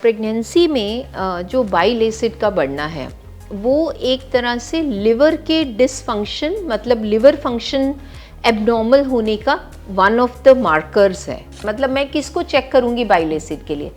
Pregnancy में जो bile acid का बढ़ना है वो एक तरह से लिवर के डिसफंक्शन मतलब लिवर फंक्शन एबनॉर्मल होने का वन ऑफ द मार्कर्स है। मतलब मैं किसको चेक करूंगी बाइल एसिड के लिए?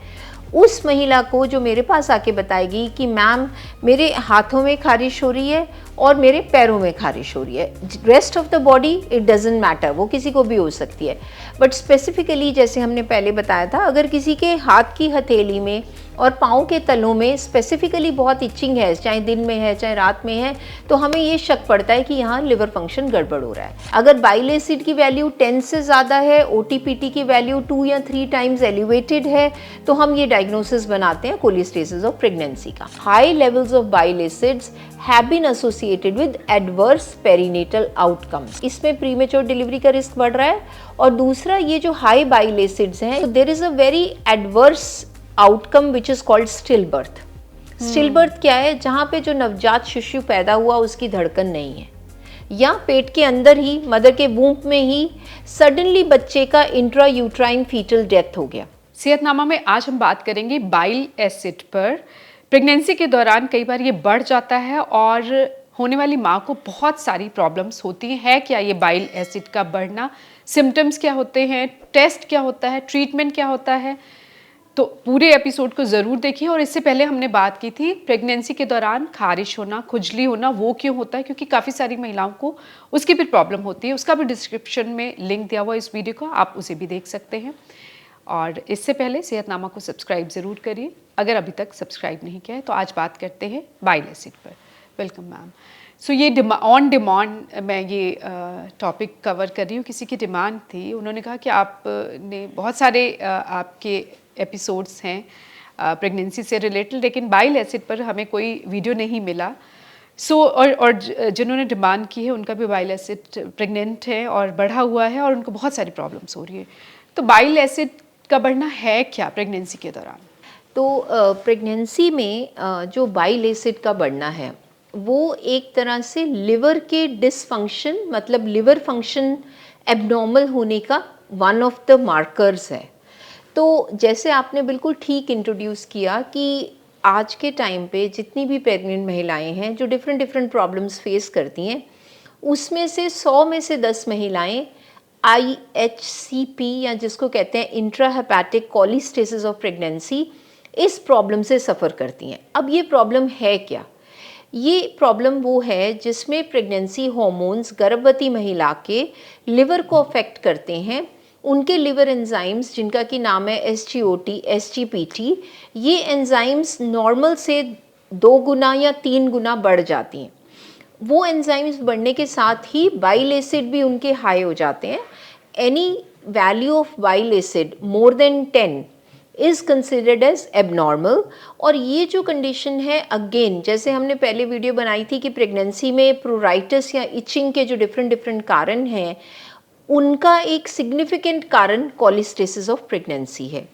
उस महिला को जो मेरे पास आके बताएगी कि मैम मेरे हाथों में खारिश हो रही है और मेरे पैरों में खारिश हो रही है, rest of the body it doesn't matter, वो किसी को भी हो सकती है। बट स्पेसिफिकली जैसे हमने पहले बताया था, अगर किसी के हाथ की हथेली में और पाँव के तलों में स्पेसिफिकली बहुत इचिंग है, चाहे दिन में है चाहे रात में है, तो हमें ये शक पड़ता है कि यहाँ लिवर फंक्शन गड़बड़ हो रहा है। अगर बाइल एसिड की वैल्यू 10 से ज़्यादा है, ओटीपीटी की वैल्यू 2 या 3 टाइम्स एलिवेटेड है, तो हम ये डायग्नोसिस बनाते हैं कोलिस्टेसिस ऑफ प्रेगनेंसी का। High levels of bile acids have been associated with adverse perinatal outcomes। इसमें प्रीमेच्योर डिलीवरी का रिस्क बढ़ रहा है। और दूसरा, ये जो हाई बाइल एसिड्स हैं, there is a very adverse outcome which is called still birth. Still birth क्या है? जहाँ पे जो नवजात शिशु पैदा हुआ उसकी धड़कन नहीं है, या पेट के अंदर ही मदर के वूम्ब में ही सडनली बच्चे का इंट्रा यूट्राइन फीटल डेथ हो गया। सेहतनामा में आज हम बात करेंगे बाइल एसिड पर। प्रेगनेंसी के दौरान कई बार ये बढ़ जाता है और होने वाली माँ को बहुत सारी प्रॉब्लम्स होती हैं। है क्या ये बाइल एसिड का बढ़ना? सिम्टम्स क्या होते हैं? टेस्ट क्या होता है? ट्रीटमेंट क्या होता है? तो पूरे एपिसोड को ज़रूर देखिए। और इससे पहले हमने बात की थी प्रेगनेंसी के दौरान खारिश होना, खुजली होना, वो क्यों होता है? क्योंकि काफ़ी सारी महिलाओं को उसकी भी प्रॉब्लम होती है। उसका भी डिस्क्रिप्शन में लिंक दिया हुआ इस वीडियो का, आप उसे भी देख सकते हैं। और इससे पहले सेहतनामा को सब्सक्राइब ज़रूर करिए अगर अभी तक सब्सक्राइब नहीं किया है। तो आज बात करते हैं बाइल एसिड पर। Welcome ma'am. सो ये ऑन डिमांड मैं ये टॉपिक कवर कर रही हूँ। किसी की डिमांड थी, उन्होंने कहा कि आपने बहुत सारे आपके एपिसोड्स हैं प्रेगनेंसी से रिलेटेड, लेकिन बाइल एसिड पर हमें कोई वीडियो नहीं मिला। और जिन्होंने डिमांड की है उनका भी बाइल एसिड प्रेग्नेंट है और बढ़ा हुआ है और उनको बहुत सारी प्रॉब्लम्स हो रही है। तो बाइल एसिड का बढ़ना है क्या प्रेगनेंसी के दौरान? तो प्रेगनेंसी में जो बाइल एसिड का बढ़ना है वो एक तरह से लिवर के डिसफंक्शन मतलब लिवर फंक्शन एबनॉर्मल होने का वन ऑफ द मार्कर्स है। तो जैसे आपने बिल्कुल ठीक इंट्रोड्यूस किया कि आज के टाइम पे जितनी भी प्रेग्नेंट महिलाएं हैं जो डिफरेंट प्रॉब्लम्स फेस करती हैं, उसमें से 100 में से 10 महिलाएं IHCP या जिसको कहते हैं इंट्राहेपेटिक कोलिस्टेसिस ऑफ प्रेगनेंसी, इस प्रॉब्लम से सफ़र करती हैं। अब ये प्रॉब्लम है क्या? ये प्रॉब्लम वो है जिसमें प्रेगनेंसी हॉर्मोन्स गर्भवती महिला के लिवर को अफेक्ट करते हैं। उनके लिवर एंजाइम्स जिनका कि नाम है SGOT, SGPT, ये एंजाइम्स नॉर्मल से 2 गुना या 3 गुना बढ़ जाती हैं। वो एंजाइम्स बढ़ने के साथ ही बाइल एसिड भी उनके हाई हो जाते हैं। Any value of bile acid more than 10 is considered as abnormal. और ये जो कंडीशन है, अगेन जैसे हमने पहले वीडियो बनाई थी कि प्रेगनेंसी में प्रोराइटिस या इचिंग के जो डिफरेंट कारण हैं, उनका एक सिग्निफिकेंट कारण कोलिस्टेसिस ऑफ प्रेगनेंसी है।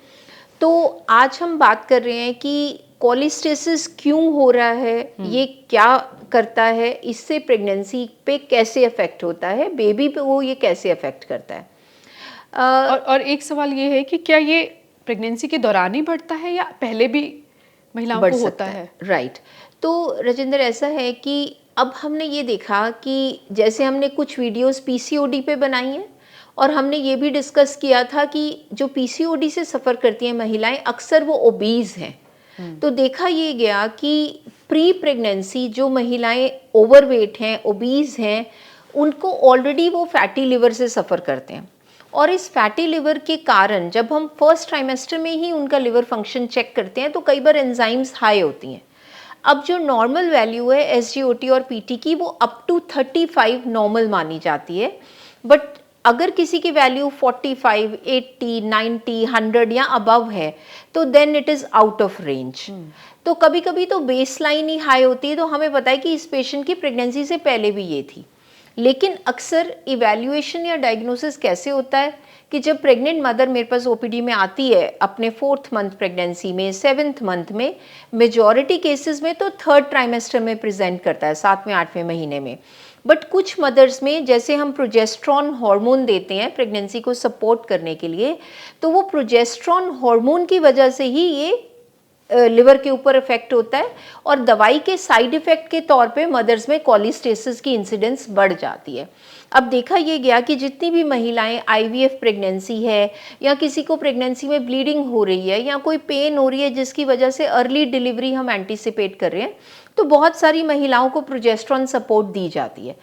तो आज हम बात कर रहे हैं कि कोलिस्टेसिस क्यों हो रहा है, ये क्या करता है, इससे प्रेगनेंसी पे कैसे अफेक्ट होता है, बेबी पे वो ये कैसे अफेक्ट करता है। और एक सवाल ये है कि क्या ये प्रेगनेंसी के दौरान ही बढ़ता है या पहले भी महिलाओं को होता है? राइट। तो राजेंद्र, ऐसा है कि अब हमने ये देखा कि जैसे हमने कुछ वीडियोस PCOD पे बनाई हैं और हमने ये भी डिस्कस किया था कि जो PCOD से सफ़र करती हैं महिलाएं, अक्सर वो ओबीज हैं। तो देखा ये गया कि प्री प्रेगनेंसी जो महिलाएं ओवरवेट हैं, ओबीज हैं, उनको ऑलरेडी वो फैटी लिवर से सफ़र करते हैं। और इस फैटी लिवर के कारण जब हम फर्स्ट ट्राइमेस्टर में ही उनका लिवर फंक्शन चेक करते हैं तो कई बार एंजाइम्स हाई होती हैं। अब जो नॉर्मल वैल्यू है SGOT और PT की, वो अप टू 35 नॉर्मल मानी जाती है। बट अगर किसी की वैल्यू 45, 80, 90, 100 या अबव है तो then it is out of range. तो कभी कभी तो बेसलाइन ही हाई होती है, तो हमें पता है कि इस पेशेंट की प्रेगनेंसी से पहले भी ये थी। लेकिन अक्सर इवैल्यूएशन या डायग्नोसिस कैसे होता है कि जब प्रेग्नेंट मदर मेरे पास OPD में आती है अपने 4th मंथ प्रेगनेंसी में, 7th मंथ में, मेजॉरिटी केसेस में तो 3rd ट्राइमेस्टर में प्रेजेंट करता है, 7वें 8वें महीने में। बट कुछ मदर्स में जैसे हम प्रोजेस्ट्रॉन हार्मोन देते हैं प्रेगनेंसी को सपोर्ट करने के लिए, तो वो प्रोजेस्ट्रॉन हार्मोन की वजह से ही ये लिवर के ऊपर इफेक्ट होता है और दवाई के साइड इफेक्ट के तौर पे मदर्स में कॉलीस्टेसिस की इंसिडेंस बढ़ जाती है। अब देखा ये गया कि जितनी भी महिलाएं आईवीएफ प्रेगनेंसी है या किसी को प्रेगनेंसी में ब्लीडिंग हो रही है या कोई पेन हो रही है जिसकी वजह से अर्ली डिलीवरी हम एंटीसिपेट कर रहे हैं, तो बहुत सारी महिलाओं को प्रोजेस्टेरॉन सपोर्ट दी जाती है।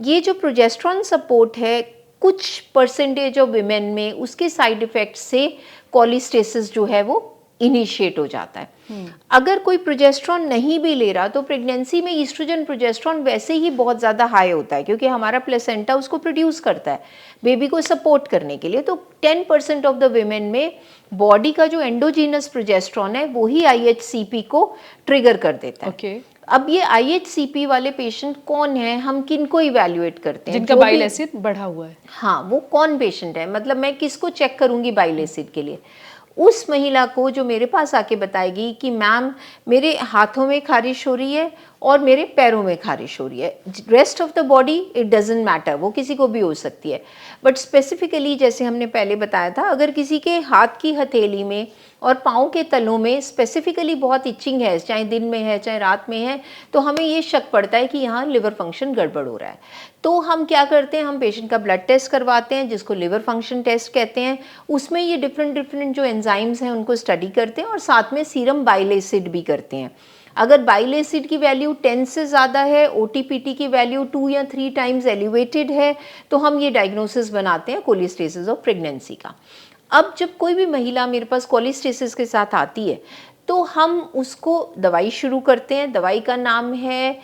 ये जो प्रोजेस्टेरॉन सपोर्ट है, कुछ परसेंटेज ऑफ विमेन में उसके साइड इफेक्ट से कॉलीस्टेसिस जो है वो इनिशिएट हो जाता है। अगर कोई प्रोजेस्टेरॉन नहीं भी ले रहा तो प्रेगनेंसी में ईस्ट्रोजन प्रोजेस्टेरॉन वैसे ही बहुत ज़्यादा हाई होता है क्योंकि हमारा प्लेसेंटा उसको प्रोड्यूस करता है बेबी को सपोर्ट करने के लिए। तो 10% ऑफ द विमेन में बॉडी का जो एंडोजीनस प्रोजेस्टेरॉन है वो ही आईएचसीपी को ट्रिगर कर देता है। Okay. अब ये आईएचसीपी वाले पेशेंट कौन है, हम किन को इवैल्यूएट करते हैं? जिनका बाइल एसिड बढ़ा हुआ है। हाँ, वो कौन पेशेंट है, मतलब मैं किसको चेक करूंगी बाइल एसिड के लिए? उस महिला को जो मेरे पास आके बताएगी कि मैम मेरे हाथों में खारिश हो रही है और मेरे पैरों में खारिश हो रही है, rest of the body it doesn't matter, वो किसी को भी हो सकती है, बट स्पेसिफिकली जैसे हमने पहले बताया था, अगर किसी के हाथ की हथेली में और पाँव के तलों में स्पेसिफिकली बहुत इचिंग है, चाहे दिन में है चाहे रात में है, तो हमें ये शक पड़ता है कि यहाँ लिवर फंक्शन गड़बड़ हो रहा है। तो हम क्या करते हैं, हम पेशेंट का ब्लड टेस्ट करवाते हैं जिसको लिवर फंक्शन टेस्ट कहते हैं। उसमें ये डिफरेंट जो एंजाइम्स हैं उनको स्टडी करते हैं और साथ में सीरम बाइल एसिड भी करते हैं। अगर बाइल एसिड की वैल्यू 10 से ज़्यादा है, ओटीपीटी की वैल्यू 2 या 3 टाइम्स एलिवेटेड है, तो हम ये डायग्नोसिस बनाते हैं कोलिस्टेसिस ऑफ प्रेगनेंसी का। अब जब कोई भी महिला मेरे पास कोलिस्टेसिस के साथ आती है तो हम उसको दवाई शुरू करते हैं। दवाई का नाम है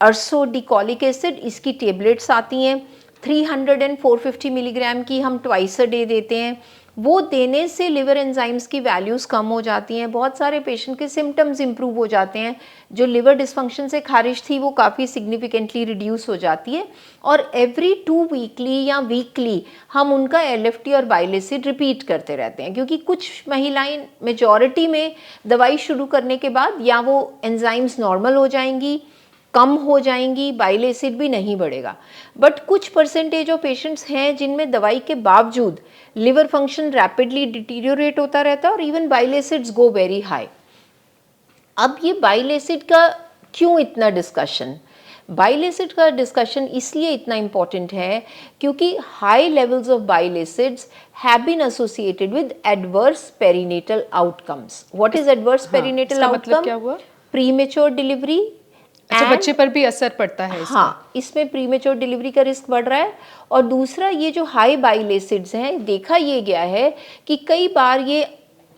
अर्सोडिकोलिक एसिड, इसकी टेबलेट्स आती हैं 300 एंड 450 मिलीग्राम की, हम ट्वाइस अ डे देते हैं। वो देने से लिवर एंजाइम्स की वैल्यूज़ कम हो जाती हैं, बहुत सारे पेशेंट के सिम्टम्स इंप्रूव हो जाते हैं, जो लिवर डिसफंक्शन से खारिश थी वो काफ़ी सिग्निफिकेंटली रिड्यूस हो जाती है। और एवरी 2 वीकली या वीकली हम उनका एलएफटी और बाइल एसिड रिपीट करते रहते हैं, क्योंकि कुछ महिलाएं मेजॉरिटी में दवाई शुरू करने के बाद या वो एंजाइम्स नॉर्मल हो जाएंगी, कम हो जाएंगी, बाइल एसिड भी नहीं बढ़ेगा, बट कुछ परसेंटेज ऑफ पेशेंट्स हैं जिनमें दवाई के बावजूद लिवर फंक्शन रैपिडली डिटीरियोरेट होता रहता है और even bile acids go very high. अब ये बाइल एसिड का क्यों इतना डिस्कशन? बाइल एसिड का डिस्कशन इसलिए इतना इम्पॉर्टेंट है क्योंकि high levels of bile acids have been associated with adverse perinatal outcomes. What is adverse perinatal outcome? मतलब क्या हुआ? Premature delivery. अच्छा, बच्चे पर भी असर पड़ता है इसमें। हाँ, इसमें प्रीमेच्योर डिलीवरी का रिस्क बढ़ रहा है। और दूसरा, ये जो हाई बाइल एसिड्स हैं, देखा ये गया है कि कई बार ये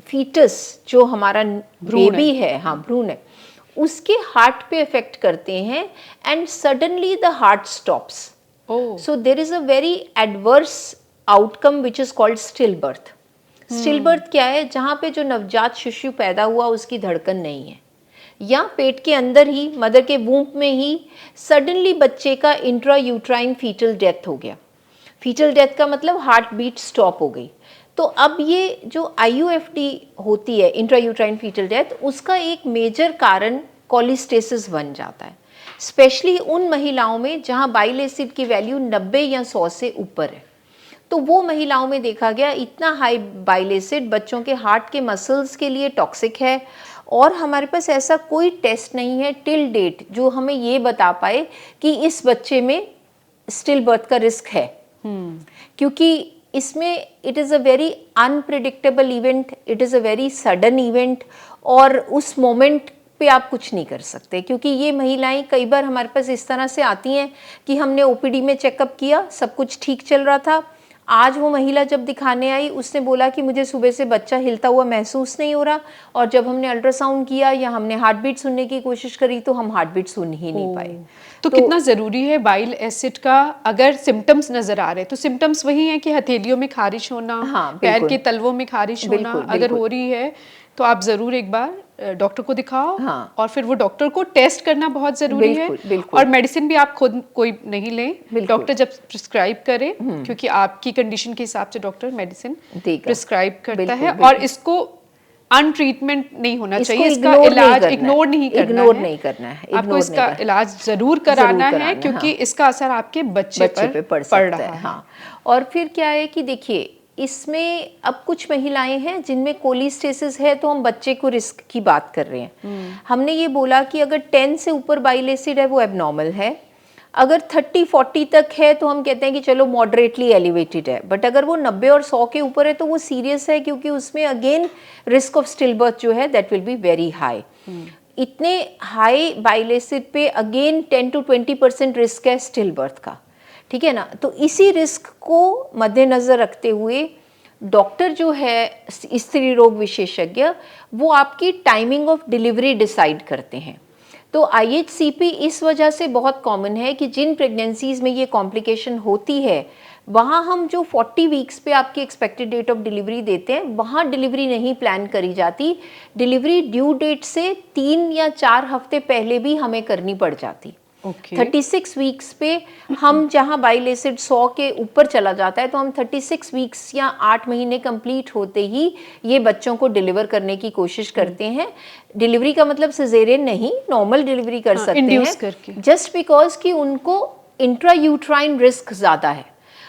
फीटस जो हमारा बेबी है, हाँ भ्रूण है, उसके हार्ट पे इफेक्ट करते हैं and suddenly the heart stops. So there is a very adverse outcome which is called still birth. Still birth क्या है? जहाँ पे जो नवजात शिशु पैदा हुआ उसकी धड़कन नहीं है, या पेट के अंदर ही मदर के वूम्ब में ही सडनली बच्चे का इंट्रा यूट्राइन फीटल डेथ हो गया। फीटल डेथ का मतलब हार्ट बीट स्टॉप हो गई। तो अब ये जो आईयूएफडी होती है, इंट्रा यूट्राइन फीटल डेथ, उसका एक मेजर कारण कोलिस्टेसिस बन जाता है, स्पेशली उन महिलाओं में जहां बाइल एसिड की वैल्यू 90 या 100 से ऊपर है। तो वो महिलाओं में देखा गया इतना हाई बाइल एसिड बच्चों के हार्ट के मसल्स के लिए टॉक्सिक है। और हमारे पास ऐसा कोई टेस्ट नहीं है टिल डेट जो हमें ये बता पाए कि इस बच्चे में स्टिल बर्थ का रिस्क है, क्योंकि इसमें it is a very unpredictable event, it is a very sudden event, और उस मोमेंट पे आप कुछ नहीं कर सकते। क्योंकि ये महिलाएं कई बार हमारे पास इस तरह से आती हैं कि हमने ओपीडी में चेकअप किया, सब कुछ ठीक चल रहा था, आज वो महिला जब दिखाने आई उसने बोला कि मुझे सुबह से बच्चा हिलता हुआ महसूस नहीं हो रहा, और जब हमने अल्ट्रासाउंड किया या हमने हार्ट बीट सुनने की कोशिश करी तो हम हार्ट बीट सुन ही नहीं पाए। तो कितना ज़रूरी है बाइल एसिड का? अगर सिम्टम्स नज़र आ रहे हैं तो सिम्टम्स वही हैं कि हथेलियों में खारिश होना, हाँ, पैर के तलवों में खारिश होना, बिल्कुल, अगर हो रही है तो आप ज़रूर एक बार डॉक्टर को दिखाओ। हाँ। और फिर वो डॉक्टर को टेस्ट करना बहुत ज़रूरी है। बिल्कुल। और मेडिसिन भी आप खुद कोई नहीं लें, डॉक्टर जब प्रिस्क्राइब करे, क्योंकि आपकी कंडीशन के हिसाब से डॉक्टर मेडिसिन प्रिस्क्राइब करता है। और इसको अनट्रीटमेंट नहीं होना चाहिए, इसका इलाज इग्नोर नहीं करना है, आपको इसका इलाज जरूर कराना है, क्योंकि इसका असर आपके बच्चे पे पड़ रहा है। हाँ। और फिर क्या है कि देखिए, इसमें अब कुछ महिलाएं हैं जिनमें कोलिस्टेसिस है, तो हम बच्चे को रिस्क की बात कर रहे हैं। हमने ये बोला कि अगर 10 से ऊपर बाइल एसिड है वो एबनॉर्मल है, अगर 30-40 तक है तो हम कहते हैं कि चलो मॉडरेटली एलिवेटेड है, बट अगर वो 90 और 100 के ऊपर है तो वो सीरियस है, क्योंकि उसमें again risk of still birth जो है that will be very high. इतने हाई बाइल एसिड पे अगेन 10 to 20% रिस्क है स्टिल बर्थ का, ठीक है ना। तो इसी रिस्क को मद्देनज़र रखते हुए डॉक्टर जो है स्त्री रोग विशेषज्ञ वो आपकी टाइमिंग ऑफ डिलीवरी डिसाइड करते हैं। तो IHCP इस वजह से बहुत कॉमन है कि जिन प्रेगनेंसीज में ये कॉम्प्लिकेशन होती है वहाँ हम जो 40 वीक्स पे आपकी एक्सपेक्टेड डेट ऑफ डिलीवरी देते हैं वहाँ डिलीवरी नहीं प्लान करी जाती, डिलीवरी ड्यू डेट से 3 या 4 हफ्ते पहले भी हमें करनी पड़ जाती। 36 वीक्स पे हम जहाँ बाइल एसिड 100 के ऊपर चला जाता है तो हम 36 वीक्स या 8 महीने कंप्लीट होते ही ये बच्चों को डिलीवर करने की कोशिश करते हैं। डिलीवरी का मतलब सिजेरियन नहीं, नॉर्मल डिलीवरी कर सकते हैं, जस्ट बिकॉज कि उनको इंट्रा यूट्राइन रिस्क ज़्यादा है।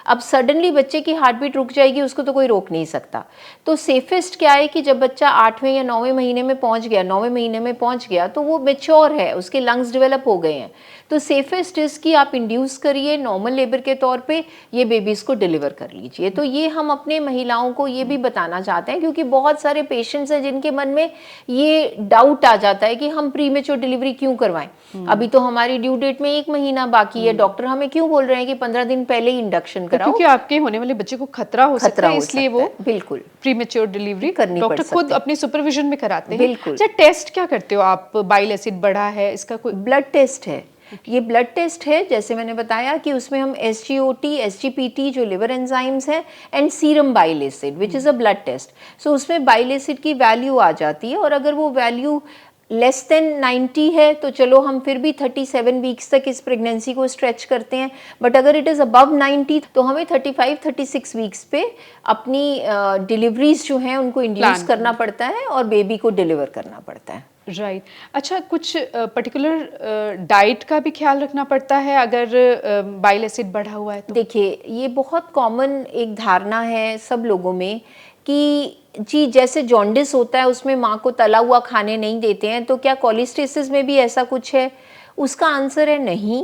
अब सडनली बच्चे की हार्ट बीट रुक जाएगी, उसको तो कोई रोक नहीं सकता। तो सेफेस्ट क्या है कि जब बच्चा 8वें या 9वें महीने में पहुंच गया, 9वें महीने में पहुंच गया तो वो मेच्योर है, उसके लंग्स डेवलप हो गए हैं, तो सेफेस्ट इज कि आप इंड्यूस करिए नॉर्मल लेबर के तौर पे ये बेबीज़ को डिलीवर कर लीजिए। तो ये हम अपने महिलाओं को ये भी बताना चाहते हैं, क्योंकि बहुत सारे पेशेंट्स हैं जिनके मन में ये डाउट आ जाता है कि हम प्रीमेच्योर डिलीवरी क्यों करवाएं, अभी तो हमारी ड्यू डेट में 1 महीना बाकी है, डॉक्टर हमें क्यों बोल रहे हैं कि 15 दिन पहले ही इंडक्शन कराओ, क्योंकि आपके होने वाले बच्चे को खतरा हो सकता है, इसलिए वो बिल्कुल प्रीमेच्योर डिलीवरी करनी डॉक्टर खुद अपने सुपरविजन में कराते हैं। बिल्कुल। अच्छा, टेस्ट क्या करते हो आप? बाइल एसिड बढ़ा है, इसका कोई ब्लड टेस्ट है। ये ब्लड टेस्ट है, जैसे मैंने बताया कि उसमें हम SGOT, SGPT जो लिवर एंजाइम्स हैं and serum bile acid which is a blood test, so उसमें बाइल एसिड की वैल्यू आ जाती है, और अगर वो वैल्यू लेस देन 90 है तो चलो हम फिर भी 37 वीक्स तक इस प्रेगनेंसी को स्ट्रेच करते हैं, बट अगर इट इज़ अबव 90 तो हमें 35-36 वीक्स पे अपनी डिलीवरीज जो हैं उनको इंड्यूस करना पड़ता है और बेबी को डिलीवर करना पड़ता है। राइट। अच्छा, कुछ पर्टिकुलर डाइट का भी ख्याल रखना पड़ता है अगर बाइल एसिड बढ़ा हुआ है तो? देखिए, ये बहुत कॉमन एक धारणा है सब लोगों में कि जी जैसे जॉन्डिस होता है उसमें माँ को तला हुआ खाने नहीं देते हैं, तो क्या कोलिस्टेसिस में भी ऐसा कुछ है? उसका आंसर है नहीं।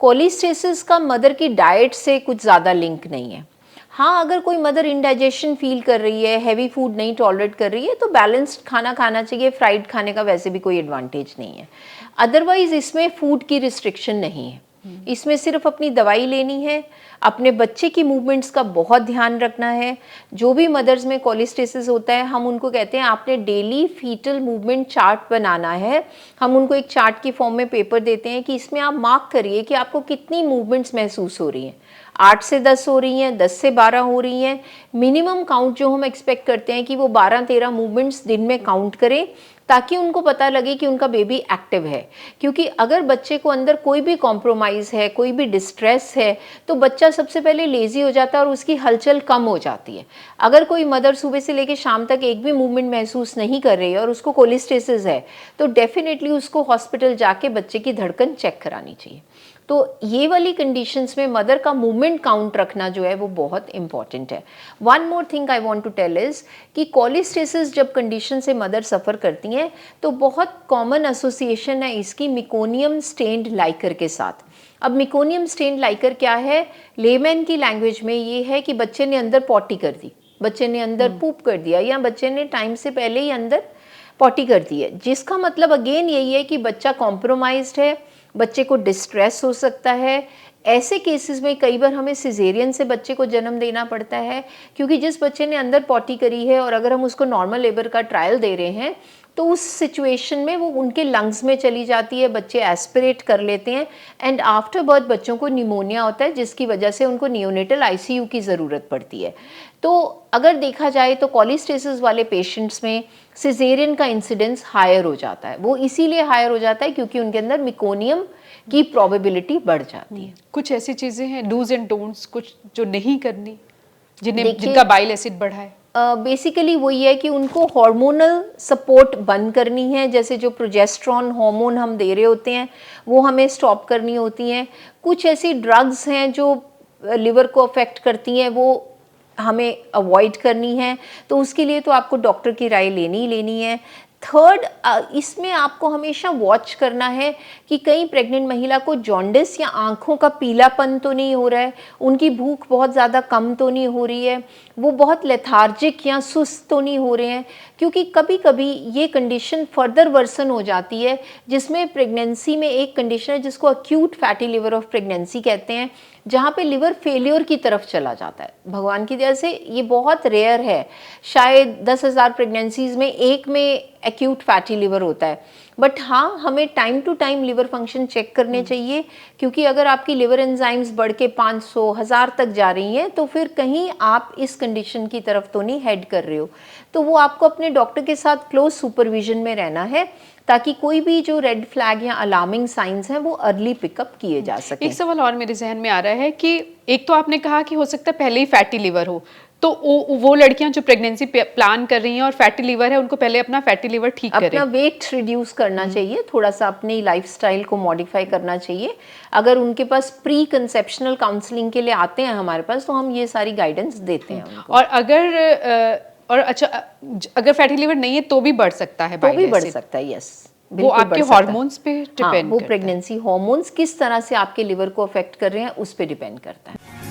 कोलिस्टेसिस का मदर की डाइट से कुछ ज़्यादा लिंक नहीं है। हाँ, अगर कोई मदर इंडाइजेशन फील कर रही है, हैवी फूड नहीं टॉलरेट कर रही है, तो बैलेंस्ड खाना खाना चाहिए, फ्राइड खाने का वैसे भी कोई एडवांटेज नहीं है। अदरवाइज इसमें फूड की रिस्ट्रिक्शन नहीं है, इसमें सिर्फ अपनी दवाई लेनी है, अपने बच्चे की मूवमेंट्स का बहुत ध्यान रखना है। जो भी मदर्स में कोलिस्टेसिस होता है हम उनको कहते हैं आपने डेली फीटल मूवमेंट चार्ट बनाना है। हम उनको एक चार्ट की फॉर्म में पेपर देते हैं कि इसमें आप मार्क करिए कि आपको कितनी मूवमेंट्स महसूस हो रही हैं, 8 से 10 हो रही हैं, 10 से 12 हो रही हैं। मिनिमम काउंट जो हम एक्सपेक्ट करते हैं कि वो 12-13 मूवमेंट्स दिन में काउंट करें, ताकि उनको पता लगे कि उनका बेबी एक्टिव है। क्योंकि अगर बच्चे को अंदर कोई भी कॉम्प्रोमाइज़ है, कोई भी डिस्ट्रेस है, तो बच्चा सबसे पहले लेज़ी हो जाता है और उसकी हलचल कम हो जाती है। अगर कोई मदर सुबह से लेकर शाम तक एक भी मूवमेंट महसूस नहीं कर रही है और उसको कोलिस्टेसिस है, तो डेफिनेटली उसको हॉस्पिटल जाके बच्चे की धड़कन चेक करानी चाहिए। तो ये वाली कंडीशंस में मदर का मूवमेंट काउंट रखना जो है वो बहुत इंपॉर्टेंट है। One more thing I want to tell is कि कोलिस्टेसिस जब कंडीशन से मदर सफ़र करती हैं तो बहुत कॉमन एसोसिएशन है इसकी मिकोनियम स्टेन्ड लाइकर के साथ। अब मिकोनियम स्टेन्ड लाइकर क्या है? लेमैन की लैंग्वेज में ये है कि बच्चे ने अंदर पॉटी कर दी, बच्चे ने अंदर पूप कर दिया, या बच्चे ने टाइम से पहले ही अंदर पॉटी कर दी है, जिसका मतलब अगेन यही है कि बच्चा कॉम्प्रोमाइज्ड है, बच्चे को डिस्ट्रेस हो सकता है। ऐसे केसेस में कई बार हमें सिजेरियन से बच्चे को जन्म देना पड़ता है, क्योंकि जिस बच्चे ने अंदर पॉटी करी है और अगर हम उसको नॉर्मल लेबर का ट्रायल दे रहे हैं तो उस सिचुएशन में वो उनके लंग्स में चली जाती है, बच्चे एस्पिरेट कर लेते हैं एंड आफ्टर बर्थ बच्चों को निमोनिया होता है, जिसकी वजह से उनको नियोनेटल ICU की ज़रूरत पड़ती है। तो अगर देखा जाए तो कोलिस्टेसिस वाले पेशेंट्स में सिजेरियन का इंसिडेंस हायर हो जाता है। वो इसीलिए हायर हो जाता है क्योंकि उनके अंदर मिकोनियम की प्रोबेबिलिटी बढ़ जाती है। कुछ ऐसी चीज़ें हैं डूज एंड डोंट्स, कुछ जो नहीं करनी जिनका बाइल एसिड बढ़ा है? बेसिकली वही है कि उनको हार्मोनल सपोर्ट बंद करनी है, जैसे जो प्रोजेस्टेरॉन हार्मोन हम दे रहे होते हैं वो हमें स्टॉप करनी होती हैं। कुछ ऐसी ड्रग्स हैं जो लिवर को अफेक्ट करती हैं, वो हमें अवॉइड करनी है, तो उसके लिए तो आपको डॉक्टर की राय लेनी ही लेनी है। थर्ड, इसमें आपको हमेशा वॉच करना है कि कहीं प्रेग्नेंट महिला को जॉन्डिस या आँखों का पीलापन तो नहीं हो रहा है, उनकी भूख बहुत ज़्यादा कम तो नहीं हो रही है, वो बहुत लेथार्जिक या सुस्त तो नहीं हो रहे हैं, क्योंकि कभी कभी ये कंडीशन फर्दर वर्सन हो जाती है, जिसमें प्रेगनेंसी में एक कंडीशन है जिसको acute fatty liver of pregnancy कहते हैं, जहाँ पे लिवर फेलियर की तरफ चला जाता है। भगवान की दया से ये बहुत रेयर है, शायद 10,000 प्रेगनेंसीज में एक में एक्यूट फैटी लिवर होता है। बट हाँ, हमें time to time liver function check करने चाहिए, क्योंकि अगर आपकी लिवर एंजाइम्स बढ़ के 500 1000 तक जा रही हैं तो फिर कहीं आप इस कंडीशन की तरफ तो नहीं हेड कर रहे हो। तो वो आपको अपने डॉक्टर के साथ क्लोज सुपरविजन में रहना है, ताकि कोई भी जो रेड फ्लैग या अलार्मिंग साइंस हैं वो अर्ली पिकअप किए जा सकें। एक सवाल और मेरे जहन में आ रहा है कि एक तो आपने कहा कि हो सकता है पहले ही फैटी लिवर हो, तो वो लड़कियां जो प्रेगनेंसी प्लान कर रही हैं और फैटी लिवर है, उनको पहले अपना फैटी लिवर ठीक करें। अपना वेट रिड्यूस करना चाहिए, थोड़ा सा अपनी लाइफस्टाइल को मॉडिफाई करना चाहिए। अगर उनके पास प्री कंसेप्शनल काउंसलिंग के लिए आते हैं हमारे पास, तो हम ये सारी गाइडेंस देते हैं उनको। और अगर फैटी लिवर नहीं है तो भी बढ़ सकता है, तो भी बढ़ सकता है, यस। वो आपके हार्मोन्स पे डिपेंड वो प्रेगनेंसी हार्मोन्स किस तरह से आपके लिवर को अफेक्ट कर रहे हैं उस पे डिपेंड करता है।